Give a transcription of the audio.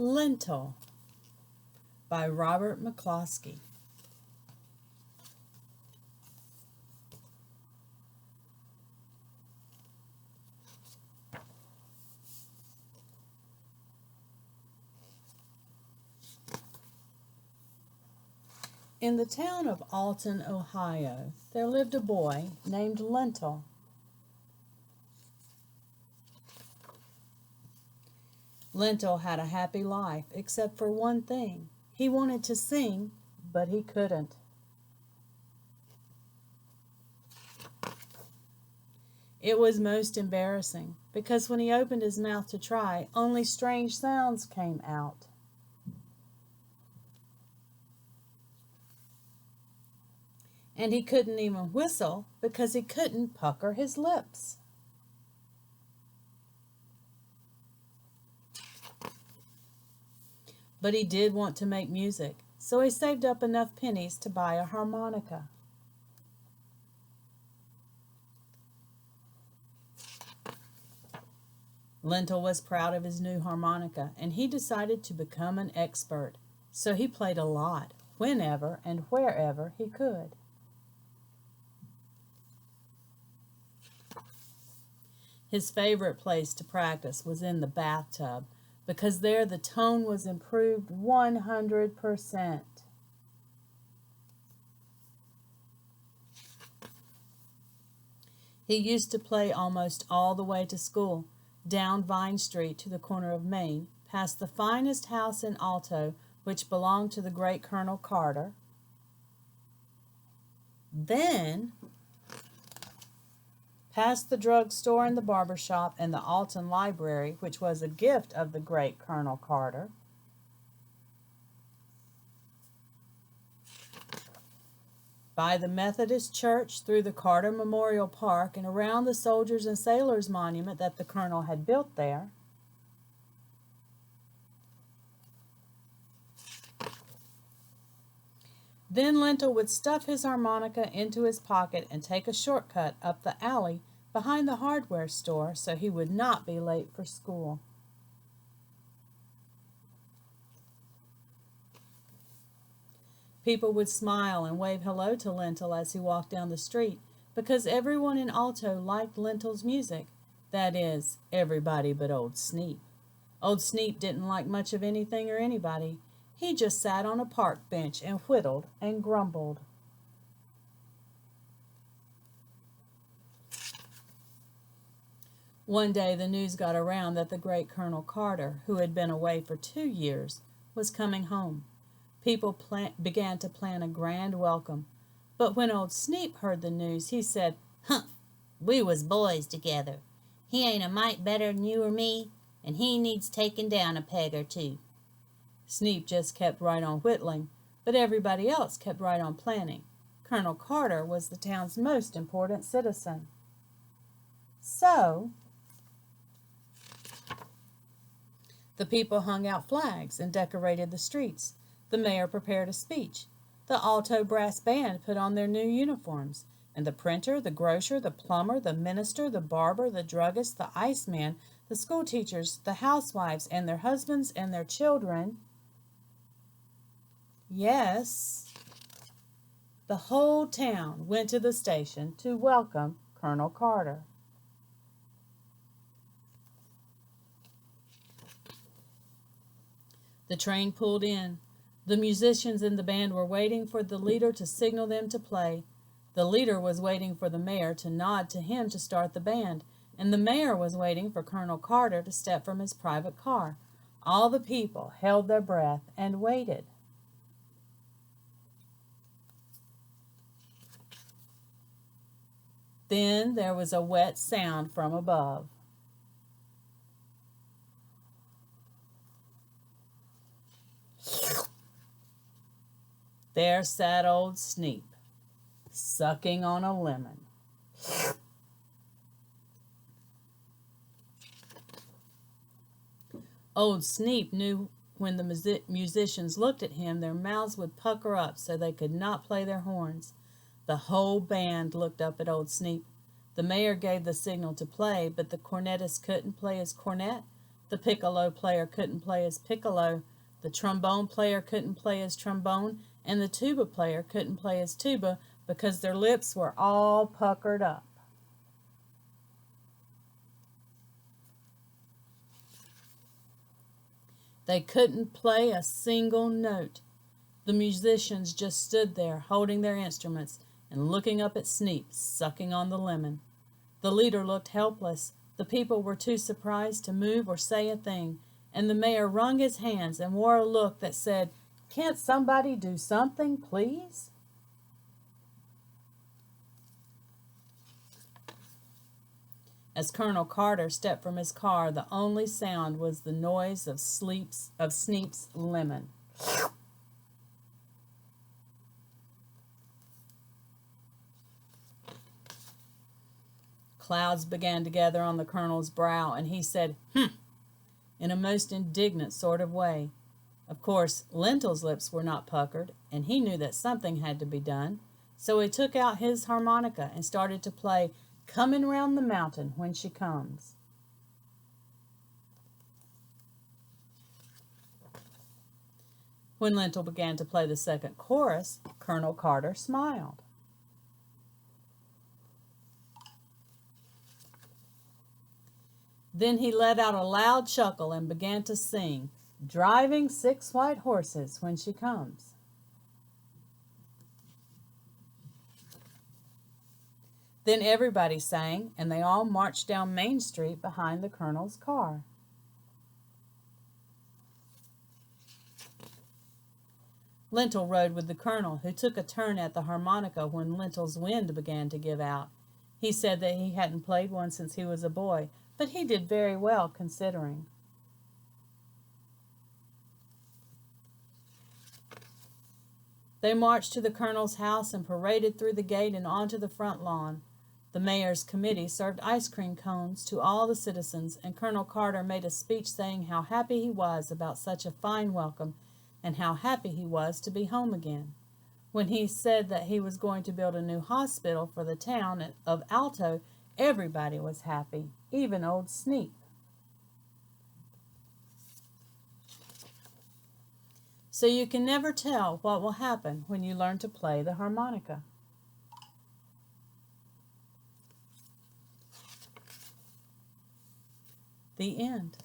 Lentil by Robert McCloskey. In the town of Alton, Ohio, there lived a boy named Lentil. Lentil had a happy life, except for one thing. He wanted to sing, but he couldn't. It was most embarrassing, because when he opened his mouth to try, only strange sounds came out. And he couldn't even whistle because he couldn't pucker his lips. But he did want to make music, so he saved up enough pennies to buy a harmonica. Lentil was proud of his new harmonica, and he decided to become an expert, so he played a lot, whenever and wherever he could. His favorite place to practice was in the bathtub, because there the tone was improved 100%. He used to play almost all the way to school, down Vine Street to the corner of Main, past the finest house in Alto, which belonged to the great Colonel Carter. Then past the drugstore and the barber shop and the Alton Library, which was a gift of the great Colonel Carter. By the Methodist Church, through the Carter Memorial Park, and around the Soldiers and Sailors Monument that the Colonel had built there. Then Lentil would stuff his harmonica into his pocket and take a shortcut up the alley behind the hardware store so he would not be late for school. People would smile and wave hello to Lentil as he walked down the street because everyone in Alto liked Lentil's music. That is, everybody but Old Sneap. Old Sneap didn't like much of anything or anybody. He just sat on a park bench and whittled and grumbled. One day the news got around that the great Colonel Carter, who had been away for 2 years, was coming home. People began to plan a grand welcome. But when Old Sneap heard the news, he said, "Humph, we was boys together. He ain't a mite better than you or me, and he needs taking down a peg or two." Sneap just kept right on whittling, but everybody else kept right on planning. Colonel Carter was the town's most important citizen. So the people hung out flags and decorated the streets. The mayor prepared a speech. The Alto Brass Band put on their new uniforms, and the printer, the grocer, the plumber, the minister, the barber, the druggist, the iceman, the school teachers, the housewives, and their husbands and their children. Yes, the whole town went to the station to welcome Colonel Carter. The train pulled in. The musicians in the band were waiting for the leader to signal them to play. The leader was waiting for the mayor to nod to him to start the band, and the mayor was waiting for Colonel Carter to step from his private car. All the people held their breath and waited. Then there was a wet sound from above. There sat Old Sneap, sucking on a lemon. Old Sneap knew when the musicians looked at him, their mouths would pucker up so they could not play their horns. The whole band looked up at Old Sneap. The mayor gave the signal to play, but the cornetist couldn't play his cornet. The piccolo player couldn't play his piccolo, the trombone player couldn't play his trombone, and the tuba player couldn't play his tuba because their lips were all puckered up. They couldn't play a single note. The musicians just stood there holding their instruments and looking up at Sneap, sucking on the lemon. The leader looked helpless. The people were too surprised to move or say a thing, and the mayor wrung his hands and wore a look that said, "Can't somebody do something, please?" As Colonel Carter stepped from his car, the only sound was the noise of Sneap's lemon. Clouds began to gather on the colonel's brow, and he said, in a most indignant sort of way. Of course, Lentil's lips were not puckered, and he knew that something had to be done, so he took out his harmonica and started to play "Comin' Round the Mountain When She Comes." When Lentil began to play the second chorus, Colonel Carter smiled. Then he let out a loud chuckle and began to sing, "Driving 6 white horses when she comes." Then everybody sang, and they all marched down Main Street behind the colonel's car. Lentil rode with the colonel, who took a turn at the harmonica when Lentil's wind began to give out. He said that he hadn't played one since he was a boy, but he did very well considering. They marched to the colonel's house and paraded through the gate and onto the front lawn. The mayor's committee served ice cream cones to all the citizens, and Colonel Carter made a speech saying how happy he was about such a fine welcome and how happy he was to be home again. When he said that he was going to build a new hospital for the town of Alto, everybody was happy, even old Sneap. So you can never tell what will happen when you learn to play the harmonica. The end.